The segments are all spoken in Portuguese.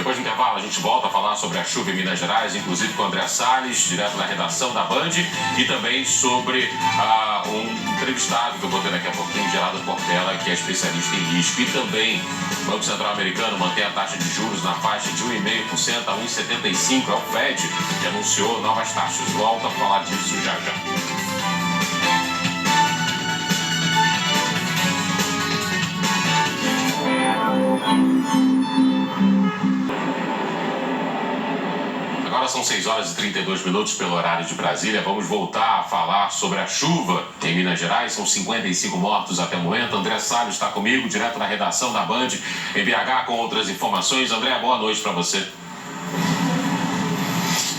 Depois do intervalo, a gente volta a falar sobre a chuva em Minas Gerais, inclusive com o André Salles, direto da redação da Band, e também sobre um entrevistado que eu vou ter daqui a pouquinho, Gerardo Portela, que é especialista em risco. E também, o Banco Central Americano mantém a taxa de juros na faixa de 1,5% a 1,75%. É o Fed que anunciou novas taxas. Volto a falar disso já já. Agora são 6h32 pelo horário de Brasília. Vamos voltar a falar sobre a chuva em Minas Gerais. São 55 mortos até o momento. André Salles está comigo, direto da redação da Band, em BH, com outras informações. André, boa noite para você.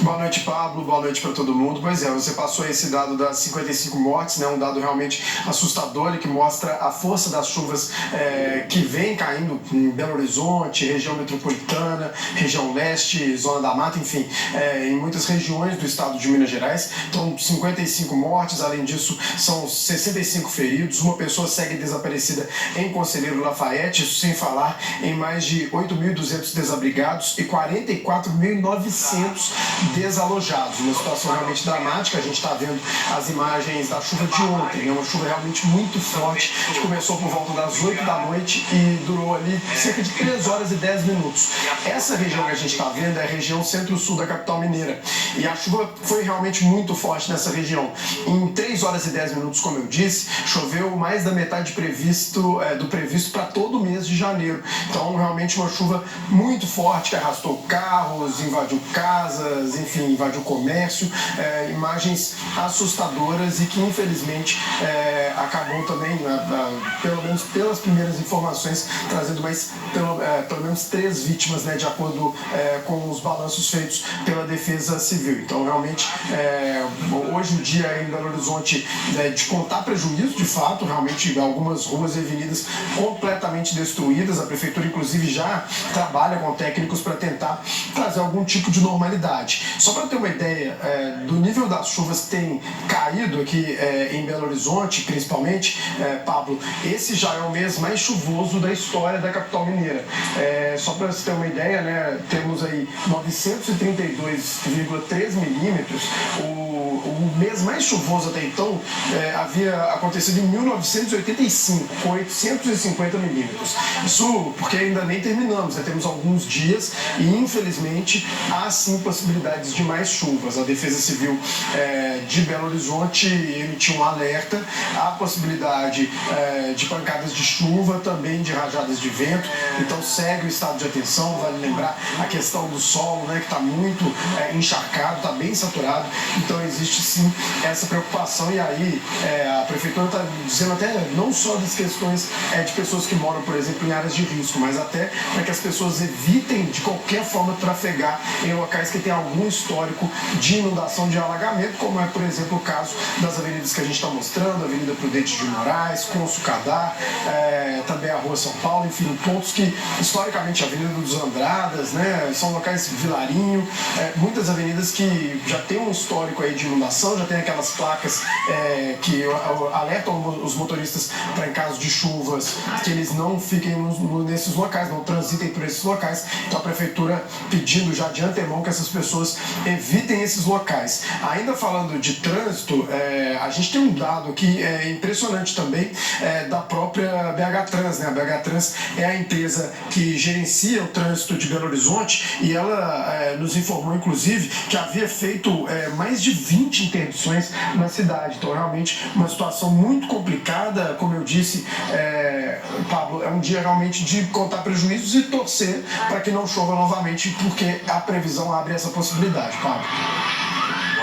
Boa noite, Pablo. Boa noite para todo mundo. Pois é, você passou esse dado das 55 mortes, né? Um dado realmente assustador e que mostra a força das chuvas que vem caindo em Belo Horizonte, região metropolitana, região leste, zona da mata, enfim, em muitas regiões do estado de Minas Gerais. Então, 55 mortes, além disso, são 65 feridos. Uma pessoa segue desaparecida em Conselheiro Lafayette, isso sem falar em mais de 8.200 desabrigados e 44.900 desalojados. Uma situação realmente dramática. A gente está vendo as imagens da chuva de ontem, uma chuva realmente muito forte, que começou por volta das 8 da noite e durou ali cerca de 3 horas e 10 minutos. Essa região que a gente está vendo é a região centro-sul da capital mineira, e a chuva foi realmente muito forte nessa região. Em 3 horas e 10 minutos, como eu disse, choveu mais da metade do previsto para todo o mês de janeiro. Então, realmente uma chuva muito forte que arrastou carros, invadiu casas, enfim, invadiu o comércio, imagens assustadoras e que infelizmente acabou também, pelo menos pelas primeiras informações, trazendo pelo menos 3 vítimas, né, de acordo com os balanços feitos pela Defesa Civil. Então realmente hoje em dia em Belo Horizonte de contar prejuízo, de fato, realmente algumas ruas e avenidas completamente destruídas. A prefeitura inclusive já trabalha com técnicos para tentar trazer algum tipo de normalidade. Só para ter uma ideia do nível das chuvas que tem caído aqui em Belo Horizonte, principalmente, Pablo, esse já é o mês mais chuvoso da história da capital mineira. Só para você ter uma ideia, né, temos aí 932,3 milímetros. O mês mais chuvoso até então havia acontecido em 1985, com 850 milímetros. Isso porque ainda nem terminamos, né? Temos alguns dias e infelizmente há sim possibilidades de mais chuvas. A Defesa Civil de Belo Horizonte emitiu um alerta à possibilidade de pancadas de chuva, também de rajadas de vento. Então segue o estado de atenção. Vale lembrar a questão do solo, né, que está muito encharcado, está bem saturado. Então existe sim essa preocupação, e aí a prefeitura está dizendo até não só das questões de pessoas que moram, por exemplo, em áreas de risco, mas até para que as pessoas evitem de qualquer forma trafegar em locais que tem algum histórico de inundação, de alagamento, como é, por exemplo, o caso das avenidas que a gente está mostrando, a Avenida Prudente de Moraes, Consul Cadar, também a Rua São Paulo, enfim, pontos que historicamente a Avenida dos Andradas, né, são locais Vilarinho, muitas avenidas que já tem um histórico aí de inundação, já tem aquelas placas que alertam os motoristas para, em caso de chuvas, que eles não fiquem nesses locais, não transitem por esses locais. Então a prefeitura pedindo já de antemão que essas pessoas evitem esses locais. Ainda falando de trânsito, a gente tem um dado aqui impressionante também da própria BH Trans, né? A BH Trans é a empresa que gerencia o trânsito de Belo Horizonte, e ela nos informou inclusive que havia feito mais de 20 interdições na cidade. Então realmente uma situação muito complicada. Como eu disse, Pablo, é um dia realmente de contar prejuízos e torcer para que não chova novamente, porque a previsão abre essa possibilidade, Pablo.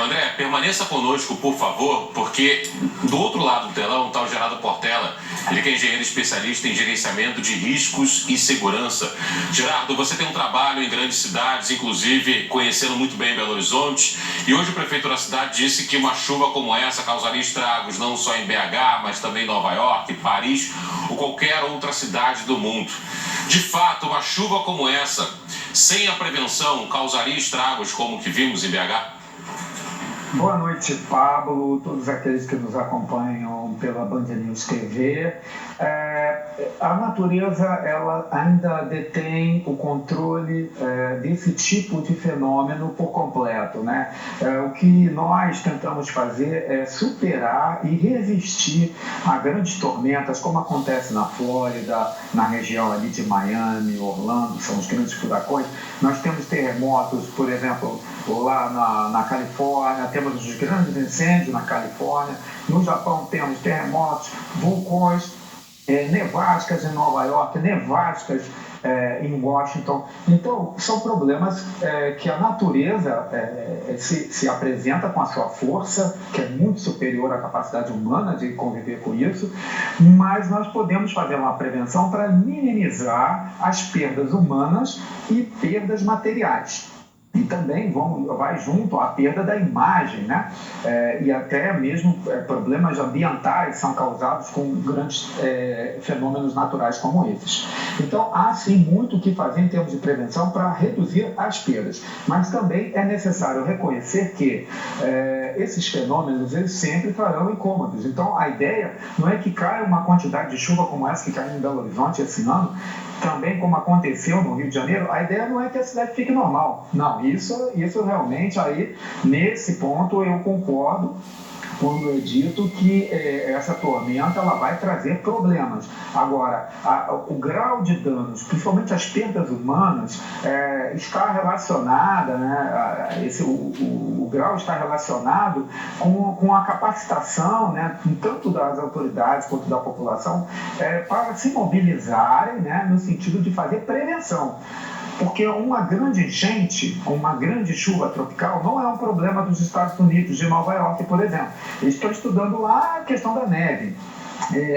André, permaneça conosco, por favor, porque do outro lado do telão está o Gerardo Portela, ele que é engenheiro especialista em gerenciamento de riscos e segurança. Gerardo, você tem um trabalho em grandes cidades, inclusive conhecendo muito bem Belo Horizonte, e hoje o prefeito da cidade disse que uma chuva como essa causaria estragos não só em BH, mas também em Nova York, Paris ou qualquer outra cidade do mundo. De fato, uma chuva como essa, sem a prevenção, causaria estragos como o que vimos em BH? Boa noite, Pablo, todos aqueles que nos acompanham pela Band News TV. A natureza ela ainda detém o controle controle desse tipo de fenômeno por completo, né? O que nós tentamos fazer é superar e resistir a grandes tormentas, como acontece na Flórida, na região ali de Miami, Orlando, são os grandes furacões. Nós temos terremotos, por exemplo, lá na Califórnia, temos os grandes incêndios na Califórnia. No Japão temos terremotos, vulcões, nevascas em Nova York, nevascas em Washington. Então, são problemas que a natureza se apresenta com a sua força, que é muito superior à capacidade humana de conviver com isso, mas nós podemos fazer uma prevenção para minimizar as perdas humanas e perdas materiais. E também vai junto à perda da imagem, né? E até mesmo problemas ambientais são causados com grandes fenômenos naturais como esses. Então, há sim muito o que fazer em termos de prevenção para reduzir as perdas. Mas também é necessário reconhecer que esses fenômenos eles sempre trarão incômodos. Então, a ideia não é que caia uma quantidade de chuva como essa que caiu em Belo Horizonte esse ano, também como aconteceu no Rio de Janeiro. A ideia não é que a cidade fique normal. Não, isso realmente aí, nesse ponto, eu concordo quando é dito que essa tormenta ela vai trazer problemas. Agora, o grau de danos, principalmente as perdas humanas, está relacionada, né, o grau está relacionado com a capacitação, né, tanto das autoridades quanto da população, para se mobilizarem, né, no sentido de fazer prevenção. Porque uma grande enchente, uma grande chuva tropical, não é um problema dos Estados Unidos, de Nova York, por exemplo. Eles estão estudando lá a questão da neve.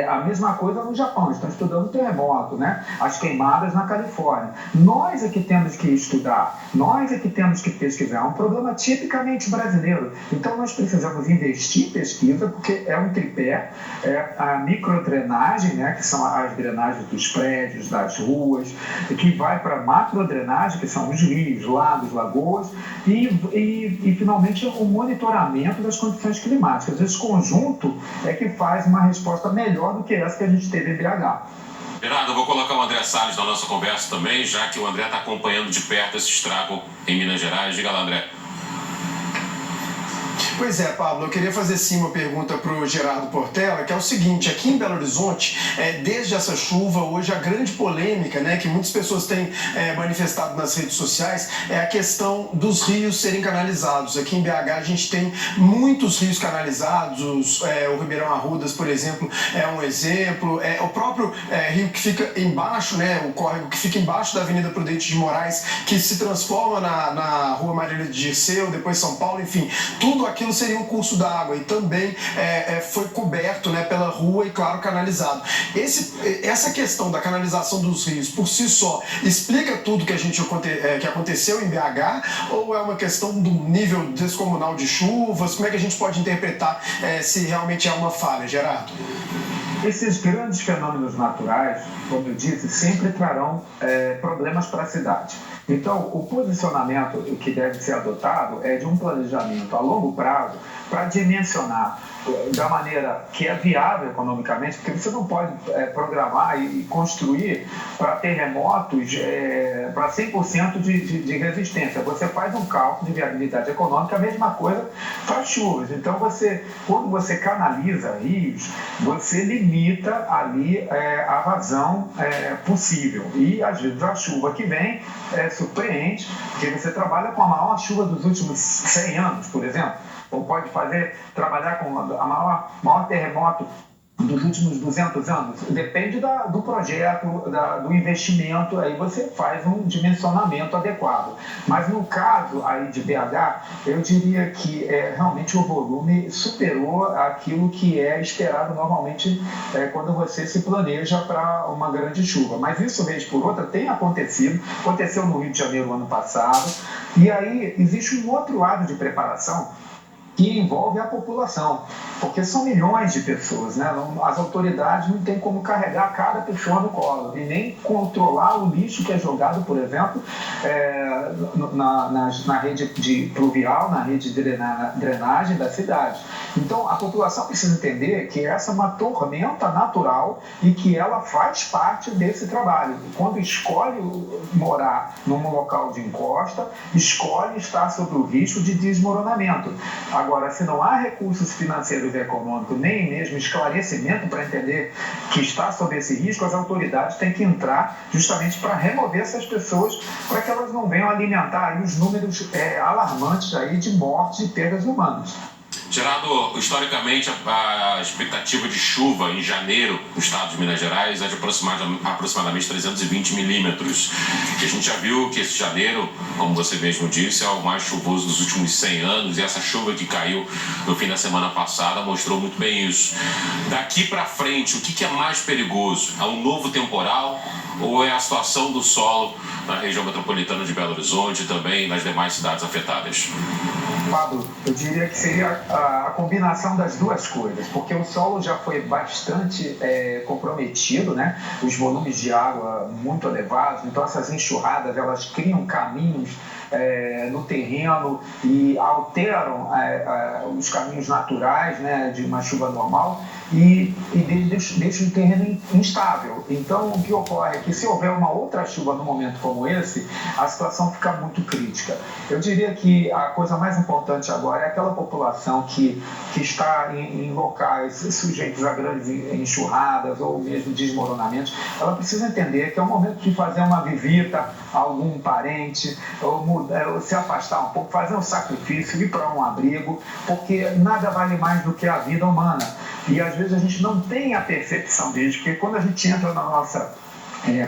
A mesma coisa no Japão, estão estudando o terremoto, né? As queimadas na Califórnia. Nós é que temos que estudar, nós é que temos que pesquisar. É um problema tipicamente brasileiro. Então nós precisamos investir em pesquisa, porque é um tripé, a microdrenagem, né? Que são as drenagens dos prédios, das ruas, que vai para a macrodrenagem, que são os rios, lagos, lagoas, e finalmente o monitoramento das condições climáticas. Esse conjunto é que faz uma resposta melhor do que essa que a gente teve em BH. Gerardo, eu vou colocar o André Salles na nossa conversa também, já que o André está acompanhando de perto esse estrago em Minas Gerais. Diga lá, André. Pois é, Pablo, eu queria fazer sim uma pergunta para o Gerardo Portela, que é o seguinte: aqui em Belo Horizonte, desde essa chuva, hoje a grande polêmica, né, que muitas pessoas têm manifestado nas redes sociais, é a questão dos rios serem canalizados. Aqui em BH a gente tem muitos rios canalizados, o Ribeirão Arrudas, por exemplo, é um exemplo, o próprio rio que fica embaixo, né, o córrego que fica embaixo da Avenida Prudente de Moraes, que se transforma na Rua Marília de Dirceu, depois São Paulo, enfim, tudo aquilo seria um curso d'água e também foi coberto, né, pela rua e, claro, canalizado. Essa questão da canalização dos rios, por si só, explica tudo que aconteceu em BH, ou é uma questão do nível descomunal de chuvas? Como é que a gente pode interpretar se realmente é uma falha, Gerardo? Esses grandes fenômenos naturais, como eu disse, sempre trarão problemas para a cidade. Então, o posicionamento que deve ser adotado é de um planejamento a longo prazo para dimensionar da maneira que é viável economicamente, porque você não pode programar e construir para terremotos para 100% de resistência. Você faz um cálculo de viabilidade econômica, a mesma coisa para chuvas. Então, quando você canaliza rios, você limita ali a vazão possível. E, às vezes, a chuva que vem surpreende, porque você trabalha com a maior chuva dos últimos 100 anos, por exemplo, ou pode trabalhar com a maior terremoto dos últimos 200 anos. Depende do projeto, do investimento, aí você faz um dimensionamento adequado. Mas no caso aí de BH, eu diria que realmente o volume superou aquilo que é esperado normalmente quando você se planeja para uma grande chuva. Mas isso, vez por outra, tem acontecido. Aconteceu no Rio de Janeiro ano passado. E aí existe um outro lado de preparação que envolve a população, porque são milhões de pessoas, né? As autoridades não têm como carregar cada pessoa no colo e nem controlar o lixo que é jogado, por exemplo, na rede pluvial, na rede de drenagem da cidade. Então, a população precisa entender que essa é uma tormenta natural e que ela faz parte desse trabalho. Quando escolhe morar num local de encosta, escolhe estar sob o risco de desmoronamento. Agora, se não há recursos financeiros e econômicos, nem mesmo esclarecimento para entender que está sob esse risco, as autoridades têm que entrar justamente para remover essas pessoas, para que elas não venham alimentar aí os números alarmantes aí de mortes e perdas humanas. Gerardo, historicamente a expectativa de chuva em janeiro no estado de Minas Gerais é de aproximadamente 320 milímetros. E a gente já viu que esse janeiro, como você mesmo disse, é o mais chuvoso dos últimos 100 anos, e essa chuva que caiu no fim da semana passada mostrou muito bem isso. Daqui para frente, o que é mais perigoso? É um novo temporal ou é a situação do solo na região metropolitana de Belo Horizonte e também nas demais cidades afetadas? Pablo, eu diria que seria a combinação das duas coisas, porque o solo já foi bastante comprometido, né? Os volumes de água muito elevados, então essas enxurradas elas criam caminhos no terreno e alteram os caminhos naturais, né, de uma chuva normal e deixam o terreno instável. Então, o que ocorre é que se houver uma outra chuva num momento como esse, a situação fica muito crítica. Eu diria que a coisa mais importante agora é aquela população que está em locais sujeitos a grandes enxurradas ou mesmo desmoronamentos. Ela precisa entender que é o momento de fazer uma visita a algum parente, ou se afastar um pouco, fazer um sacrifício, ir para um abrigo, porque nada vale mais do que a vida humana. E às vezes a gente não tem a percepção disso, porque quando a gente entra na nossa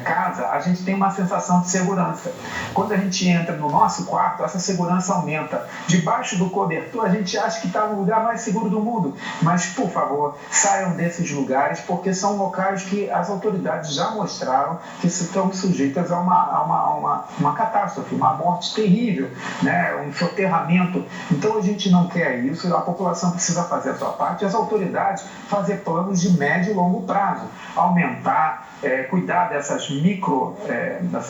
casa, a gente tem uma sensação de segurança. Quando a gente entra no nosso quarto, essa segurança aumenta. Debaixo do cobertor, a gente acha que está no lugar mais seguro do mundo. Mas, por favor, saiam desses lugares, porque são locais que as autoridades já mostraram que estão sujeitas a uma catástrofe, uma morte terrível, né? Um soterramento. Então, a gente não quer isso, a população precisa fazer a sua parte, as autoridades fazer planos de médio e longo prazo, aumentar, cuidar dessa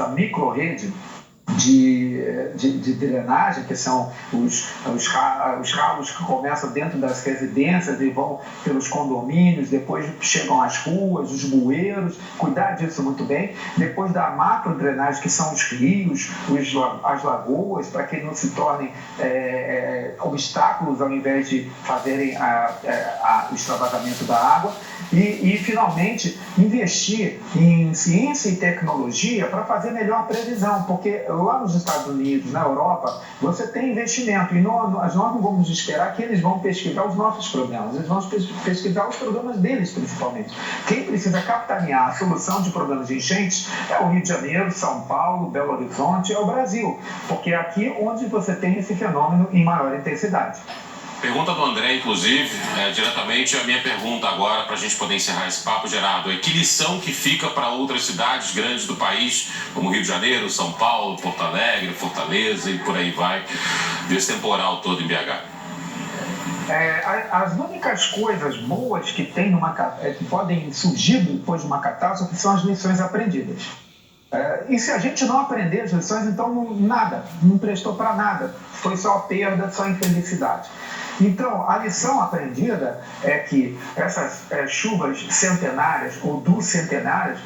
micro-rede de drenagem, que são os ralos que começam dentro das residências e vão pelos condomínios, depois chegam às ruas, os bueiros, cuidar disso muito bem. Depois da macro-drenagem, que são os rios, as lagoas, para que não se tornem obstáculos ao invés de fazerem o extravasamento da água. E, finalmente, investir em ciência e tecnologia para fazer melhor previsão, porque lá nos Estados Unidos, na Europa, você tem investimento e nós não vamos esperar que eles vão pesquisar os nossos problemas, eles vão pesquisar os problemas deles, principalmente. Quem precisa capitanear a solução de problemas de enchentes é o Rio de Janeiro, São Paulo, Belo Horizonte, é o Brasil, porque é aqui onde você tem esse fenômeno em maior intensidade. Pergunta do André, inclusive, diretamente a minha pergunta agora, para a gente poder encerrar esse papo, Gerardo, que lição que fica para outras cidades grandes do país, como Rio de Janeiro, São Paulo, Porto Alegre, Fortaleza e por aí vai, desse temporal todo em BH? As únicas coisas boas que podem surgir depois de uma catástrofe são as lições aprendidas. E se a gente não aprender as lições, então não prestou para nada, foi só perda, só infelicidade. Então, a lição aprendida é que essas chuvas centenárias ou ducentenárias,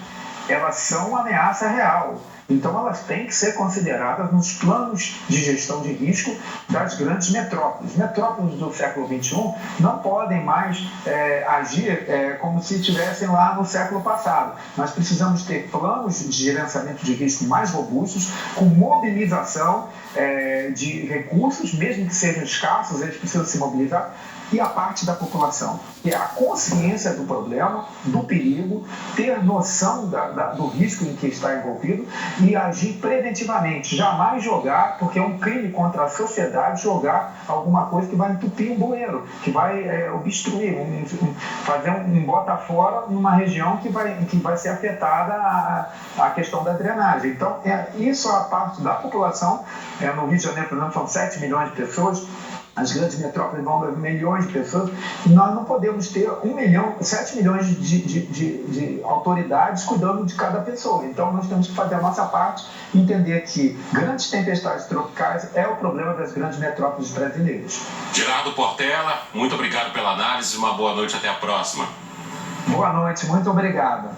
elas são uma ameaça real. Então, elas têm que ser consideradas nos planos de gestão de risco das grandes metrópoles. Metrópoles do século XXI não podem mais agir como se estivessem lá no século passado. Nós precisamos ter planos de gerenciamento de risco mais robustos, com mobilização de recursos, mesmo que sejam escassos, eles precisam se mobilizar, e a parte da população, que é a consciência do problema, do perigo, ter noção do risco em que está envolvido e agir preventivamente. Jamais jogar, porque é um crime contra a sociedade, jogar alguma coisa que vai entupir um bueiro, que vai obstruir, fazer um bota fora numa região que vai ser afetada a questão da drenagem. Então, isso é a parte da população. No Rio de Janeiro, por exemplo, são 7 milhões de pessoas. As grandes metrópoles vão levar milhões de pessoas e nós não podemos ter 7 milhões de autoridades cuidando de cada pessoa. Então nós temos que fazer a nossa parte e entender que grandes tempestades tropicais é o problema das grandes metrópoles brasileiras. Gerardo Portela, muito obrigado pela análise, uma boa noite, até a próxima. Boa noite, muito obrigado.